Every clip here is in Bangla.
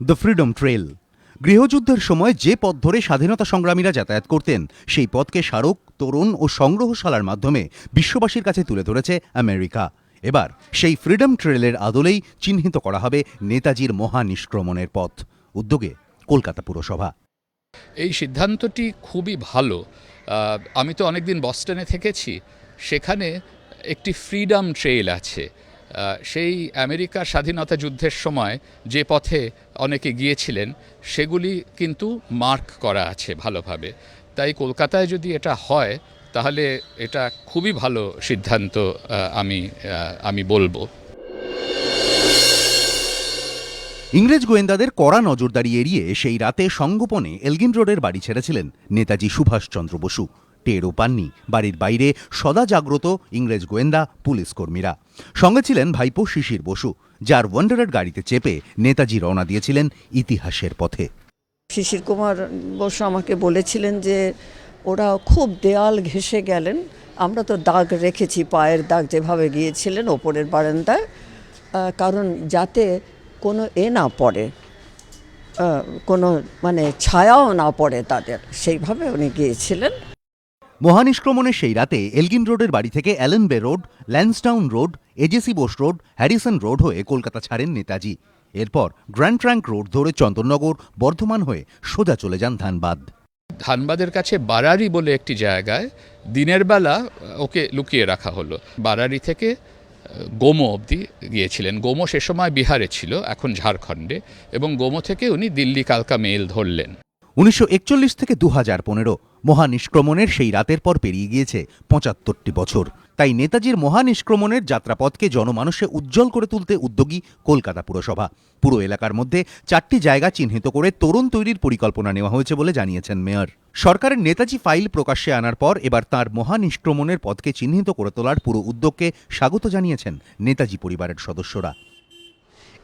The freedom trail. গৃহযুদ্ধের সময় যে পথ ধরে স্বাধীনতা সংগ্রামীরা যাতায়াত করতেন সেই পথকে স্মারক, তোরণ ও সংগ্রহশালার মাধ্যমে বিশ্ববাসীর কাছে তুলে ধরেছে আমেরিকা। এবার সেই ফ্রিডম ট্রেলের আদলেই চিহ্নিত করা হবে নেতাজির মহানিষ্ক্রমণের পথ। উদ্যোগে কলকাতা পুরসভা। এই সিদ্ধান্তটি খুবই ভালো। আমি তো অনেকদিন বস্টনে থেকেছি, সেখানে একটি ফ্রিডম ট্রেইল আছে। সেই আমেরিকার স্বাধীনতা যুদ্ধের সময় যে পথে অনেকে গিয়েছিলেন সেগুলি কিন্তু মার্ক করা আছে ভালোভাবে। তাই কলকাতায় যদি এটা হয় তাহলে এটা খুবই ভালো সিদ্ধান্ত আমি বলবো। ইংরেজ গোয়েন্দাদের কড়া নজরদারি এড়িয়ে সেই রাতে সঙ্গোপনে এলগিন রোডের বাড়ি ছেড়েছিলেন নেতাজি সুভাষচন্দ্র বসু। টেরও পাননি বাড়ির বাইরে সদা জাগ্রত ইংরেজ গোয়েন্দা পুলিশ কর্মীরা। সঙ্গে ছিলেন ভাইপো শিশির বসু, যার ওয়ান্ডারের গাড়িতে চেপে নেতাজি রওনা দিয়েছিলেন ইতিহাসের পথে। শিশির কুমার বসু আমাকে বলেছিলেন যে ওরা খুব দেয়াল ঘেঁষে গেলেন, আমরা তো দাগ রেখেছি, পায়ের দাগ যেভাবে গিয়েছিলেন ওপরের বারান্দায়, কারণ যাতে কোনো না পড়ে, কোনো ছায়াও না পড়ে তাদের, সেইভাবে উনি গিয়েছিলেন। মহানিষ্ক্রমণের সেই রাতে এলগিন রোডের বাড়ি থেকে অ্যালেন বে road, Lansdowne road, AJC Bose road, Harrison road হয়ে কলকাতা ছাড়েন নেতাজি। এরপর গ্র্যান্ড ট্রাঙ্ক রোড ধরে চন্দননগর, বর্ধমান হয়ে সোজা চলে যান ধানবাদ। ধানবাদের কাছে বারারি বলে একটি জায়গায় দিনের বেলা ওকে লুকিয়ে রাখা হলো। বারারি থেকে গোমো অবধি গিয়েছিলেন। গোমো সে সময় বিহারে ছিল, এখন ঝাড়খণ্ডে, এবং গোমো থেকে উনি দিল্লি কালকা মেল ধরলেন। 1941 থেকে 2015 মহানিষ্ক্রমণের সেই রাতের পর পেরিয়ে গিয়েছে 75টি বছর। তাই নেতাজির মহানিষ্ক্রমণের যাত্রাপথকে জনমানসে উজ্জ্বল করে তুলতে উদ্যোগী কলকাতা পুরসভা। পুরো এলাকার মধ্যে 4টি জায়গা চিহ্নিত করে তোরণ তৈরির পরিকল্পনা নেওয়া হয়েছে বলে জানিয়েছেন মেয়র। সরকারের নেতাজি ফাইল প্রকাশ্যে আনার পর এবার তাঁর মহানিষ্ক্রমণের পথকে চিহ্নিত করে তোলার পুরো উদ্যোগকে স্বাগত জানিয়েছেন নেতাজি পরিবারের সদস্যরা।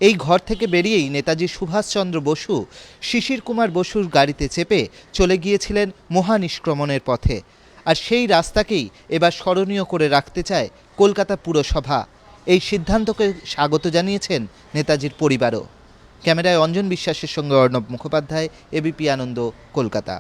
এই ঘর থেকে বেরিয়েই নেতাজি সুভাষচন্দ্র বসু শিশির কুমার বসুর গাড়িতে চেপে চলে গিয়েছিলেন মহানিষ্ক্রমণের পথে। আর সেই রাস্তাকেই এবার স্মরণীয় করে রাখতে চায় কলকাতা পুরসভা। এই সিদ্ধান্তকে স্বাগত জানিয়েছেন নেতাজির পরিবারও। ক্যামেরায় অঞ্জন বিশ্বাসের সঙ্গে অর্ণব মুখোপাধ্যায়, এবিপি আনন্দ, কলকাতা।